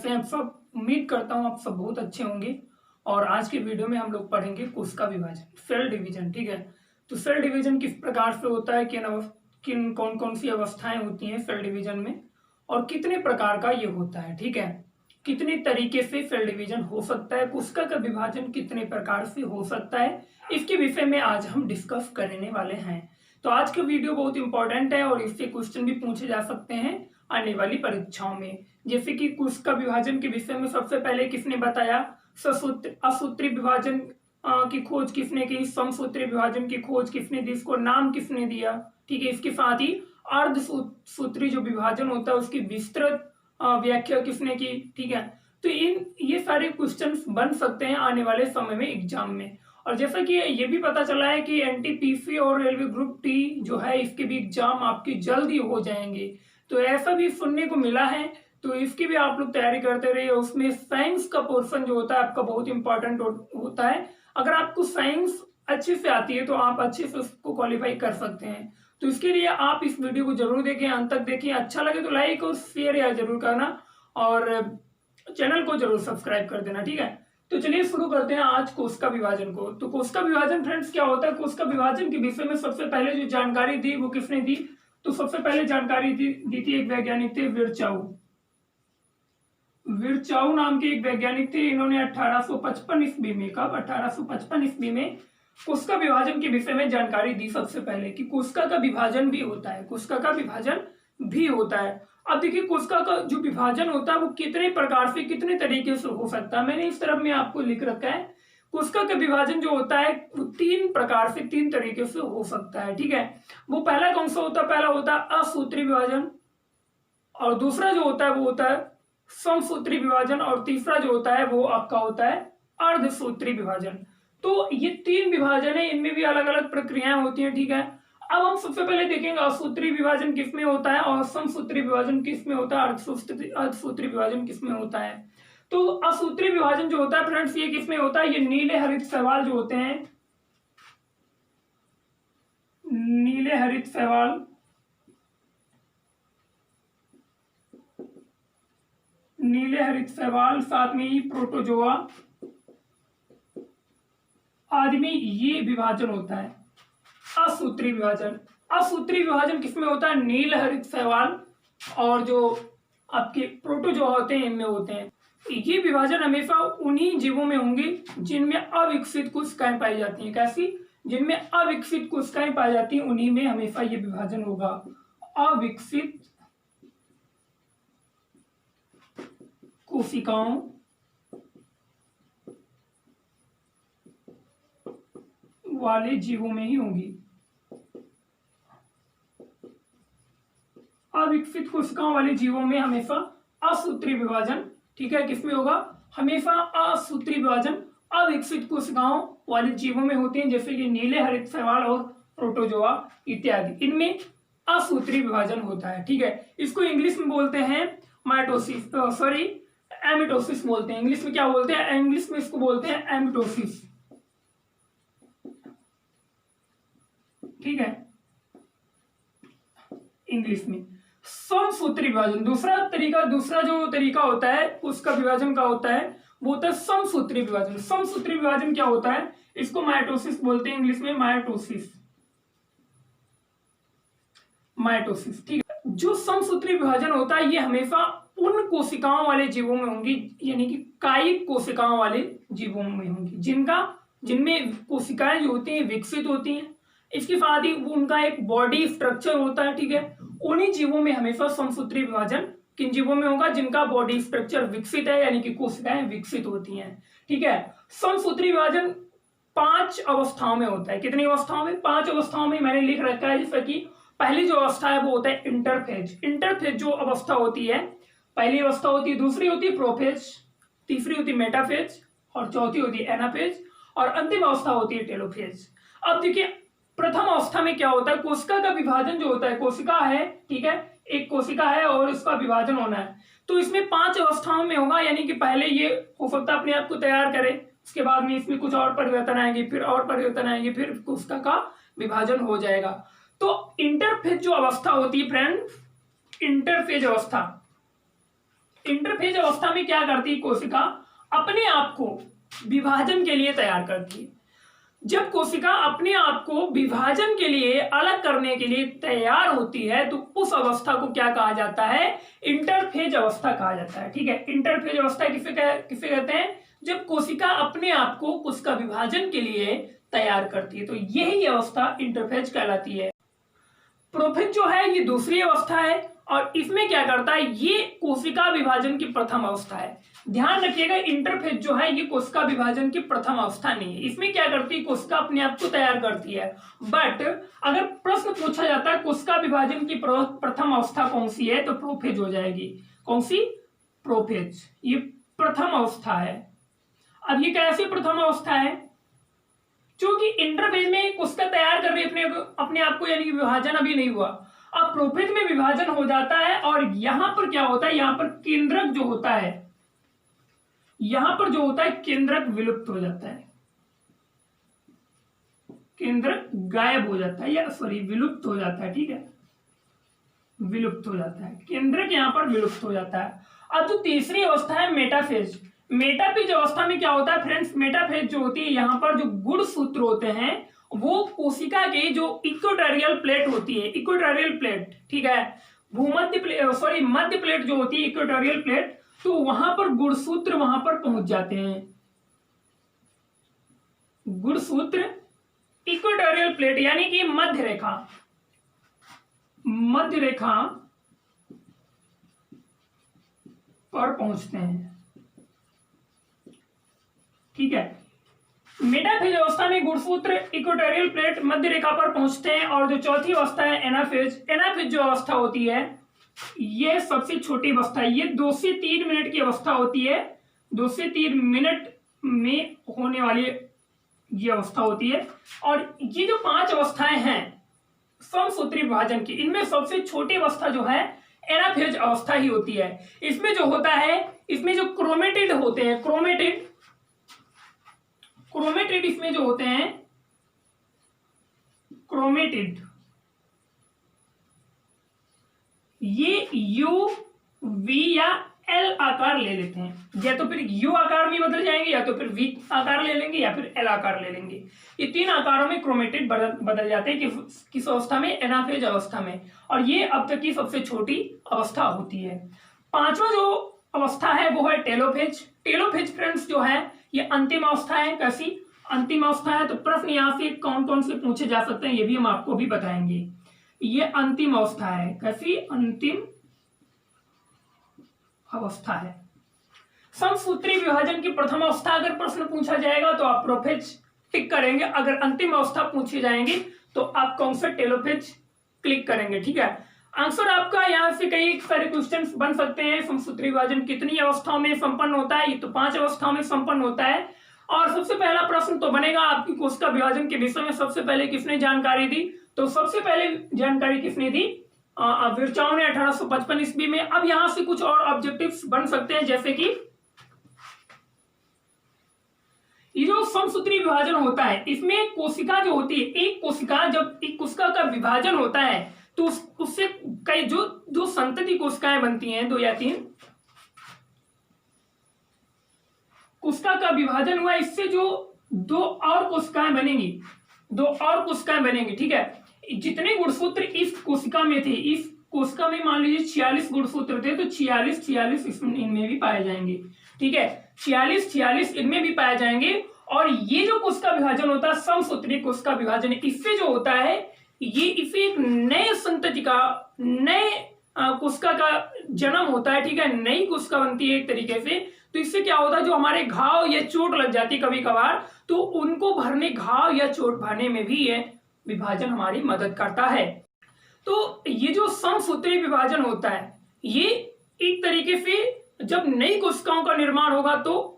कैसे हैं आप सब। उम्मीद करता हूँ आप सब बहुत अच्छे होंगे। और आज के वीडियो में हम लोग पढ़ेंगे कोशिका विभाजन, सेल डिवीजन। ठीक है, तो सेल डिवीजन किस प्रकार से होता है, किन कौन कौन सी अवस्थाएं होती हैं सेल डिवीजन में, और कितने प्रकार का ये होता है। ठीक है, कितने तरीके से सेल डिवीजन हो सकता है, कोशिका का विभाजन कितने प्रकार से हो सकता है, इसके विषय में आज हम डिस्कस करने वाले हैं। तो आज का वीडियो बहुत इंपॉर्टेंट है और इससे क्वेश्चन भी पूछे जा सकते हैं आने वाली परीक्षाओं में। जैसे कि कोशिका विभाजन के विषय में सबसे पहले किसने बताया, असूत्री विभाजन की खोज किसने की, समसूत्री विभाजन की खोज किसने दी, इसको नाम किसने दिया। ठीक है, इसके साथ ही अर्धसूत्री जो विभाजन होता है उसकी विस्तृत व्याख्या किसने की। ठीक है, तो ये सारे क्वेश्चंस बन सकते हैं आने वाले समय में एग्जाम में। और जैसा कि ये भी पता चला है कि एनटीपीसी और रेलवे ग्रुप टी जो है इसके भी एग्जाम आपकी जल्द ही हो जाएंगे, तो ऐसा भी सुनने को मिला है। तो इसकी भी आप लोग तैयारी करते रहिए। उसमें साइंस का पोर्शन जो होता है आपका बहुत इंपॉर्टेंट होता है। अगर आपको साइंस अच्छे से आती है तो आप अच्छे से उसको क्वालिफाई कर सकते हैं। तो इसके लिए आप इस वीडियो को जरूर देखें, अंत तक देखें। अच्छा लगे तो लाइक और शेयर यार जरूर करना, और चैनल को जरूर सब्सक्राइब कर देना। ठीक है, तो चलिए शुरू करते हैं आज कोशिका विभाजन को। तो कोशिका विभाजन फ्रेंड्स क्या होता है, कोशिका विभाजन के विषय में सबसे पहले जो जानकारी दी वो किसने दी, तो सबसे पहले जानकारी दी थी एक वैज्ञानिक थे विरचाऊ नाम के एक वैज्ञानिक थे। इन्होंने 1855 ईस्वी में, कब 1855 ईस्वी में कोशिका विभाजन के विषय में जानकारी दी सबसे पहले कि कोशिका का विभाजन भी होता है, कोशिका का विभाजन भी होता है। अब देखिए कोशिका का जो विभाजन होता है वो कितने प्रकार से कितने तरीके से हो सकता है, मैंने इस तरफ में आपको लिख रखा है। कोशिका का विभाजन जो होता है वो 3 प्रकार से 3 तरीके से हो सकता है। ठीक है, वो पहला कौन सा होता है, पहला होता है असूत्री विभाजन, और दूसरा जो होता है वो होता है समसूत्री विभाजन, और तीसरा जो होता है वो आपका होता है अर्धसूत्री विभाजन। तो ये 3 विभाजन है, इनमें भी अलग अलग प्रक्रियाएं होती हैं। ठीक है, अब हम सबसे पहले देखेंगे असूत्री विभाजन किसमें होता है और समसूत्री विभाजन किसमें होता है, अर्धसूत्री विभाजन किसमें होता है। तो असूत्री विभाजन जो होता है फ्रेंड्स ये किसमें होता है, ये नीले हरित शैवाल जो होते हैं, नीले हरित शैवाल, नीले हरित शैवाल, साथ में ही प्रोटोजोआ आदि में ये विभाजन होता है असूत्री विभाजन। असूत्री विभाजन किसमें होता है, नील हरित शैवाल और जो आपके प्रोटोजोआ होते हैं इनमें होते हैं। ये विभाजन हमेशा उन्हीं जीवों में होंगे जिनमें अविकसित कोशिकाएं पाई जाती हैं। कैसी, जिनमें अविकसित कोशिकाएं पाई जाती हैं उन्हीं में हमेशा ये विभाजन होगा। अविकसित कोशिकाओं वाले जीवों में ही होंगी, अविकसित कोशिकाओं वाले जीवों में हमेशा असूत्री विभाजन। ठीक है, किसमें होगा, हमेशा असूत्री विभाजन अविकसित कोशिकाओं वाले जीवों में होते हैं, जैसे कि नीले हरित शैवाल और प्रोटोजोआ इत्यादि, इनमें असूत्री विभाजन होता है। ठीक है, इसको इंग्लिश में बोलते हैं एमिटोसिस बोलते हैं। इंग्लिश में क्या बोलते हैं, इंग्लिश में इसको बोलते हैं एमिटोसिस। ठीक है, इंग्लिश में। समसूत्री विभाजन दूसरा जो तरीका होता है उसका विभाजन का होता है वो होता है समसूत्री विभाजन। समसूत्री विभाजन क्या होता है, इसको माइटोसिस बोलते हैं, इंग्लिश में माइटोसिस। ठीक है, जो समसूत्री विभाजन होता है ये हमेशा उन कोशिकाओं वाले जीवों में होंगी, यानी कि कायिक कोशिकाओं वाले जीवों में होंगी जिनमें कोशिकाएं जो होती हैं विकसित होती हैं। इसके साथ ही उनका एक बॉडी स्ट्रक्चर होता है। ठीक है, उन्हीं जीवों में हमेशा समसूत्री विभाजन किन जीवों में होगा, जिनका बॉडी स्ट्रक्चर विकसित है, यानी कि कोशिकाएं विकसित होती हैं। ठीक है, समसूत्री विभाजन 5 अवस्थाओं में होता है। कितनी अवस्थाओं में, 5 अवस्थाओं में मैंने लिख रखा है। जैसा कि पहली जो अवस्था है वो होता है इंटरफेज जो अवस्था होती है, पहली अवस्था होती है, दूसरी होती है प्रोफेज, तीसरी होती है मेटाफेज, और चौथी होती है एनाफेज, और अंतिम अवस्था होती है टेलोफेज। अब देखिए प्रथम अवस्था में क्या होता है, कोशिका का विभाजन जो होता है, कोशिका है, ठीक है, एक कोशिका है और उसका विभाजन होना है, तो इसमें 5 अवस्थाओं में होगा। यानी कि पहले ये हो सकता है अपने आप को तैयार करे, उसके बाद में इसमें कुछ और परिवर्तन आएंगे, फिर और परिवर्तन आएंगे, फिर कोशिका का विभाजन हो जाएगा। तो इंटरफेज जो अवस्था होती है फ्रेंड, इंटरफेज अवस्था, इंटरफेज अवस्था में क्या करती है कोशिका, अपने आप को विभाजन के लिए तैयार करती है। जब कोशिका अपने आप को विभाजन के लिए, अलग करने के लिए तैयार होती है तो उस अवस्था को क्या कहा जाता है, इंटरफेज अवस्था कहा जाता है। ठीक है, इंटरफेज अवस्था किसे कहते हैं, जब कोशिका अपने आप को कोशिका विभाजन के लिए तैयार करती है, तो यही अवस्था इंटरफेज कहलाती है। प्रोफेज जो है ये दूसरी अवस्था है और इसमें क्या करता है, ये कोशिका विभाजन की प्रथम अवस्था है। ध्यान रखिएगा, इंटरफेज जो है ये कोशिका विभाजन की प्रथम अवस्था नहीं है। इसमें क्या करती है, कोशिका अपने आप को तैयार करती है। बट अगर प्रश्न पूछा जाता है कोशिका विभाजन की प्रथम अवस्था कौन सी है, तो प्रोफेज हो जाएगी। कौन सी, प्रोफेज, ये प्रथम अवस्था है। अब ये कैसी प्रथम अवस्था है, क्योंकि इंटरफेज में कोशिका तैयार कर रही है अपने आप को, यानी कि विभाजन अभी नहीं हुआ। अब प्रोफेज में विभाजन हो जाता है और यहां पर क्या होता है, यहां पर केंद्रक जो होता है, यहां पर जो होता है केंद्रक विलुप्त हो जाता है, केंद्रक गायब हो जाता है, या सॉरी विलुप्त हो जाता है। ठीक है, विलुप्त हो जाता है, केंद्रक यहां पर विलुप्त हो जाता है। अब जो तीसरी अवस्था है मेटाफेज, मेटाफेज अवस्था में क्या होता है फ्रेंड्स, मेटाफेज जो होती है यहाँ पर जो गुणसूत्र होते हैं वो कोशिका के जो इक्वेटोरियल प्लेट होती है, इक्वेटोरियल प्लेट, ठीक है, भूमध्य प्लेट, सॉरी मध्य प्लेट जो होती है इक्वेटोरियल प्लेट, तो वहां पर गुणसूत्र वहां पर पहुंच जाते हैं। गुणसूत्र इक्वेटोरियल प्लेट यानी कि मध्य रेखा, मध्य रेखा पर पहुंचते हैं। ठीक है, मेटाफेज अवस्था में गुणसूत्र इक्वेटोरियल प्लेट मध्य रेखा पर पहुंचते हैं। और जो चौथी अवस्था है एनाफेज, एनाफेज जो अवस्था होती है ये सबसे छोटी अवस्था है, ये 2 से 3 मिनट की अवस्था होती है, 2 से 3 मिनट में होने वाली ये अवस्था होती है। और ये जो 5 अवस्थाएं हैं समसूत्री विभाजन की, इनमें सबसे छोटी अवस्था जो है एनाफेज अवस्था ही होती है। इसमें जो होता है, इसमें जो क्रोमेटिड होते हैं, क्रोमेटिड इसमें जो होते हैं क्रोमेटिड, ये यू वी या एल आकार ले लेते हैं, या तो फिर यू आकार में बदल जाएंगे, या तो फिर वी आकार ले लेंगे, या फिर एल आकार ले लेंगे। ये 3 आकारों में क्रोमेटिड बदल जाते हैं किस अवस्था में, एनाफेज अवस्था में। और ये अब तक की सबसे छोटी अवस्था होती है। 5वां जो अवस्था है वो है टेलोफेज। टेलोफेज फ्रेंड्स जो है ये अंतिम अवस्था है। कैसी, अंतिम अवस्था है। तो प्रश्न यहाँ से कौन कौन से पूछे जा सकते हैं ये भी हम आपको भी बताएंगे। ये अंतिम अवस्था है। कैसी, अंतिम अवस्था है। समसूत्री विभाजन की प्रथम अवस्था अगर प्रश्न पूछा जाएगा तो आप प्रोफेज टिक करेंगे, अगर अंतिम अवस्था पूछी जाएंगी तो आप कौन सा टेलोफेज क्लिक करेंगे। ठीक है, आंसर आपका यहाँ से कई सारे क्वेश्चंस बन सकते हैं। समसूत्री विभाजन कितनी अवस्थाओं में संपन्न होता है, ये तो 5 अवस्थाओं में संपन्न होता है। और सबसे पहला प्रश्न तो बनेगा आपकी कोशिका विभाजन के विषय में सबसे पहले किसने जानकारी दी, तो सबसे पहले जानकारी किसने दी, विरचाओ ने 1855 ईस्वी में। अब यहां से कुछ और ऑब्जेक्टिव्स बन सकते हैं, जैसे कि ये जो समसूत्री विभाजन होता है इसमें कोशिका जो होती है, एक कोशिका, जब एक कोशिका का विभाजन होता है तो उससे कई जो संतति कोशिकाएं बनती हैं, 2 या 3 कोशिका का विभाजन हुआ, इससे जो 2 और कोशिकाएं बनेंगी, 2 और कोशिकाएं बनेंगी। ठीक है, जितने गुणसूत्र इस कोशिका में थे, इस कोशिका में मान लीजिए 46 गुणसूत्र थे, तो 46 इनमें भी पाए जाएंगे। ठीक है, 46 इनमें भी पाए जाएंगे। और ये जो कोशिका विभाजन होता है, समसूत्री कोशिका विभाजन, इससे जो होता है ये इसे एक नए संतति का, नए कोशिका का जन्म होता है। ठीक है, नई कोशिका बनती है एक तरीके से। तो इससे क्या होता है, जो हमारे घाव या चोट लग जाती है कभी कभार, तो उनको भरने, घाव या चोट भरने में भी ये विभाजन हमारी मदद करता है। तो ये जो समसूत्री विभाजन होता है, ये एक तरीके से जब नई कोशिकाओं का निर्माण होगा तो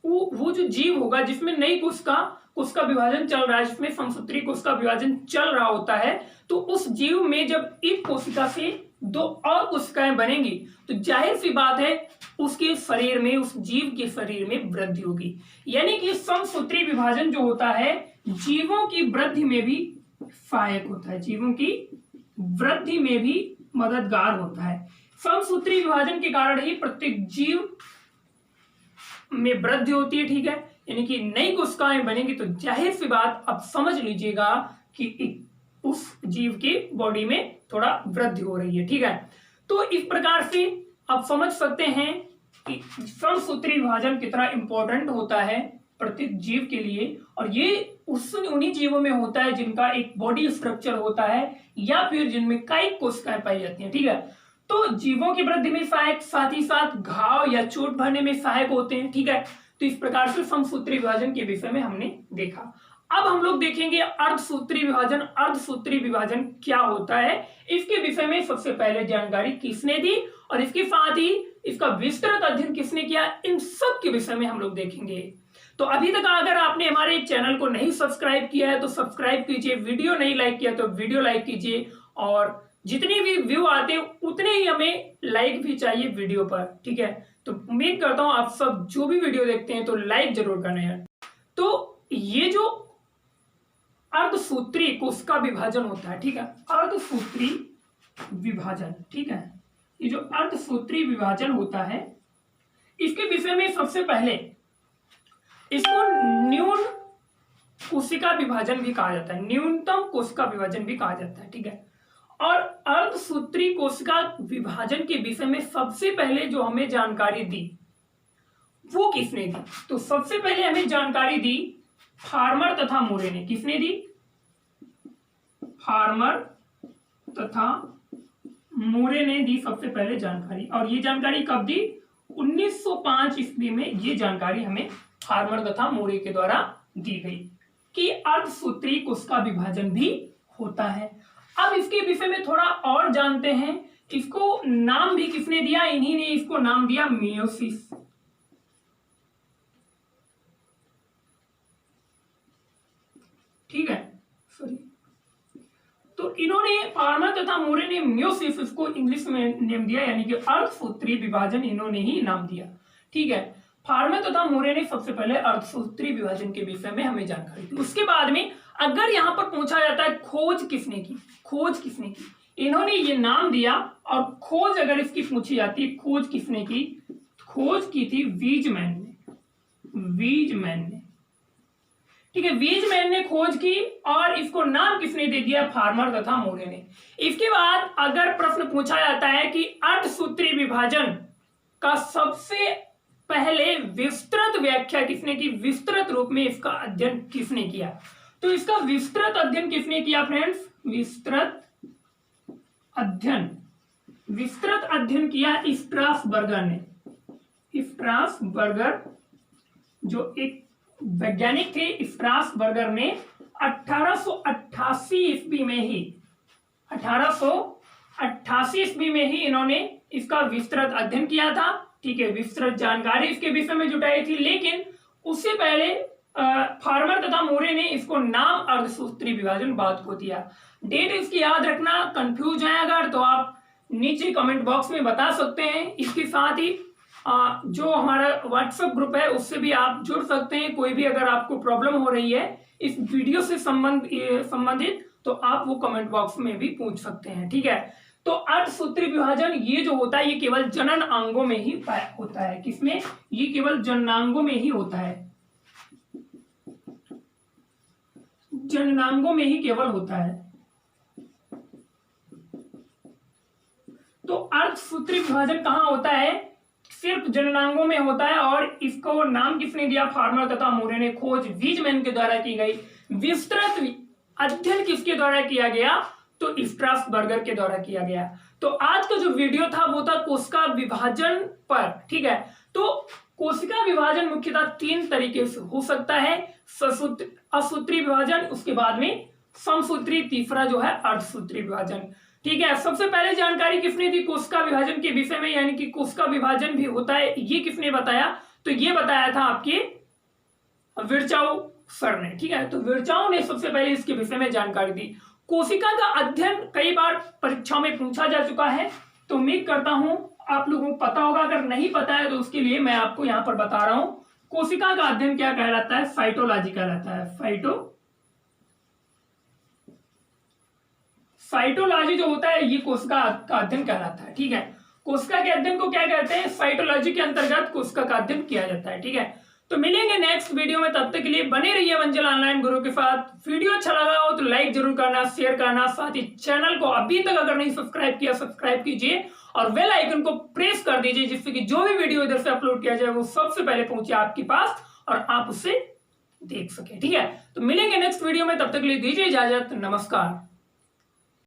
वो जो जीव होगा जिसमें नई कोशिका विभाजन चल रहा है, जिसमें समसूत्री कोशिका विभाजन चल रहा होता है, तो उस जीव में जब एक कोशिका से 2 और कोशिकाएं बनेंगी तो जाहिर सी बात है उसके शरीर में, उस जीव के शरीर में वृद्धि होगी। यानी कि समसूत्री विभाजन जो होता है जीवों की वृद्धि में भी सहायक होता है, जीवों की वृद्धि में भी मददगार होता है। समसूत्री विभाजन के कारण ही प्रत्येक जीव में वृद्धि होती है, ठीक है, यानी कि नई कोशिकाएं बनेंगी। तो जाहिर सी बात अब समझ लीजिएगा कि उस जीव की बॉडी में थोड़ा वृद्धि हो रही है, ठीक है। तो इस प्रकार से आप समझ सकते हैं कि समसूत्री विभाजन कितना इंपॉर्टेंट होता है प्रत्येक जीव के लिए, और ये उन्हीं जीवों में होता है जिनका एक बॉडी स्ट्रक्चर होता है या फिर जिनमें कई कोशिकाएं पाई जाती हैं, ठीक है। तो जीवों की वृद्धि में सहायक, साथ ही साथ घाव या चोट भरने में सहायक होते हैं, ठीक है। तो इस प्रकार से समसूत्री विभाजन के विषय में हमने देखा। अब हम लोग देखेंगे अर्धसूत्री विभाजन। अर्धसूत्री विभाजन क्या होता है, इसके विषय में सबसे पहले जानकारी किसने दी और इसके साथ ही इसका विस्तृत अध्ययन किसने किया, इन सब के विषय में हम लोग देखेंगे। तो अभी तक अगर आपने हमारे चैनल को नहीं सब्सक्राइब किया है तो सब्सक्राइब कीजिए, वीडियो नहीं लाइक किया तो वीडियो लाइक कीजिए, और जितने भी व्यू आते हैं उतने ही हमें लाइक भी चाहिए वीडियो पर, ठीक है। तो उम्मीद करता हूं आप सब जो भी वीडियो देखते हैं तो लाइक जरूर करना है। तो ये जो अर्धसूत्री कोशिका विभाजन होता है, ठीक है, अर्धसूत्री विभाजन, ठीक है, ये जो अर्धसूत्री विभाजन होता है इसके विषय में सबसे पहले इसको न्यून कोशिका विभाजन भी कहा जाता है, न्यूनतम कोशिका विभाजन भी कहा जाता है, ठीक है। और अर्धसूत्री कोशिका विभाजन के विषय में सबसे पहले जो हमें जानकारी दी वो किसने दी, तो सबसे पहले हमें जानकारी दी फार्मर तथा मोरे ने। किसने दी, फार्मर तथा मोरे ने दी सबसे पहले जानकारी, और ये जानकारी कब दी, 1905 ईस्वी में ये जानकारी हमें फार्मर तथा मोरे के द्वारा दी गई कि अर्धसूत्री कोशिका विभाजन भी होता है। अब इसके विषय में थोड़ा और जानते हैं, इसको नाम भी किसने दिया, इन्हीं ने इसको नाम दिया मियोसिस, ठीक है, सॉरी। तो इन्होंने फार्मर तथा मोरे ने मियोसिस इसको इंग्लिश में नेम दिया, यानी कि अर्धसूत्री विभाजन इन्होंने ही नाम दिया, ठीक है। फार्मर तथा मोरे ने सबसे पहले अर्धसूत्री विभाजन के विषय में हमें जानकारी दी। उसके बाद में अगर यहां पर पूछा जाता है खोज किसने की, खोज किसने की, इन्होंने ये नाम दिया, और खोज अगर इसकी पूछी जाती है खोज किसने की, खोज की थी वीजमैन ने, वीजमैन ने, ठीक है, वीजमैन ने खोज की, और इसको नाम किसने दे दिया, फार्मर तथा मोरे ने। इसके बाद अगर प्रश्न पूछा जाता है कि अर्धसूत्री विभाजन का सबसे पहले विस्तृत व्याख्या किसने की, विस्तृत रूप में इसका अध्ययन किसने किया, तो इसका विस्तृत अध्ययन किसने किया फ्रेंड्स, विस्तृत अध्ययन किया स्ट्रासबर्गर ने। स्ट्रासबर्गर जो एक वैज्ञानिक थे, स्ट्रासबर्गर ने 1888 ईस्वी में ही, 1888 ईस्वी में ही इन्होंने इसका विस्तृत अध्ययन किया था, ठीक है, विस्तृत जानकारी इसके विषय में जुटाई थी। लेकिन उससे पहले फार्मर तथा मोरे ने इसको नाम अर्धसूत्री विभाजन बाद को दिया। डेट इसकी याद रखना, कंफ्यूज है अगर तो आप नीचे कमेंट बॉक्स में बता सकते हैं। इसके साथ ही जो हमारा व्हाट्सएप ग्रुप है उससे भी आप जुड़ सकते हैं। कोई भी अगर आपको प्रॉब्लम हो रही है इस वीडियो से संबंधित तो आप वो कमेंट बॉक्स में भी पूछ सकते हैं, ठीक है। तो अर्धसूत्री विभाजन ये जो होता है ये केवल जनन अंगों में ही होता है। किसमें, ये केवल जननांगों में ही होता है, जननांगों में ही केवल होता है। तो अर्धसूत्री विभाजन कहाँ होता है, सिर्फ जननांगों में होता है, और इसको नाम किसने दिया, फार्मर तथा मोरे ने। खोज वीजमैन के द्वारा की गई। विस्तृत अध्ययन किसके द्वारा किया गया, तो स्ट्रासबर्गर के द्वारा किया गया। तो आज का जो वीडियो था वो था कोशिका विभाजन पर, ठीक है। तो कोशिका विभाजन मुख्यतः 3 तरीके से हो सकता है, असूत्री विभाजन, उसके बाद में समसूत्री, तीसरा जो है अर्धसूत्री विभाजन, ठीक है। सबसे पहले जानकारी किसने दी कोशिका विभाजन के विषय में, यानी कि कोशिका विभाजन भी होता है, ये किसने बताया, तो ये बताया था आपके विर्चाउ सर ने, ठीक है। तो विर्चाउ ने सबसे पहले इसके विषय में जानकारी दी। कोशिका का अध्ययन कई बार परीक्षा में पूछा जा चुका है, तो उम्मीद करता हूं आप लोगों को पता होगा। अगर नहीं पता है तो उसके लिए मैं आपको यहां पर बता रहा हूं। कोशिका का अध्ययन क्या कहलाता है, साइटोलॉजी कहलाता है। साइटोलॉजी जो होता है ये कोशिका का अध्ययन कहलाता है, ठीक है। कोशिका के अध्ययन को क्या कहते हैं, साइटोलॉजी के अंतर्गत कोशिका का अध्ययन किया जाता है। ठीक है, तो मिलेंगे नेक्स्ट वीडियो में, तब तक के लिए बने रहिए वंचल ऑनलाइन गुरु के साथ। वीडियो अच्छा लगा हो तो लाइक जरूर करना, शेयर करना, साथ ही चैनल को अभी तक अगर नहीं सब्सक्राइब किया सब्सक्राइब कीजिए और बेल आइकन को प्रेस कर दीजिए, जिससे कि जो भी वीडियो इधर से अपलोड किया जाए वो सबसे पहले पहुंचे आपके पास और आप उसे देख सके। ठीक है, तो मिलेंगे नेक्स्ट वीडियो में, तब तक के लिए दीजिए इजाजत, नमस्कार।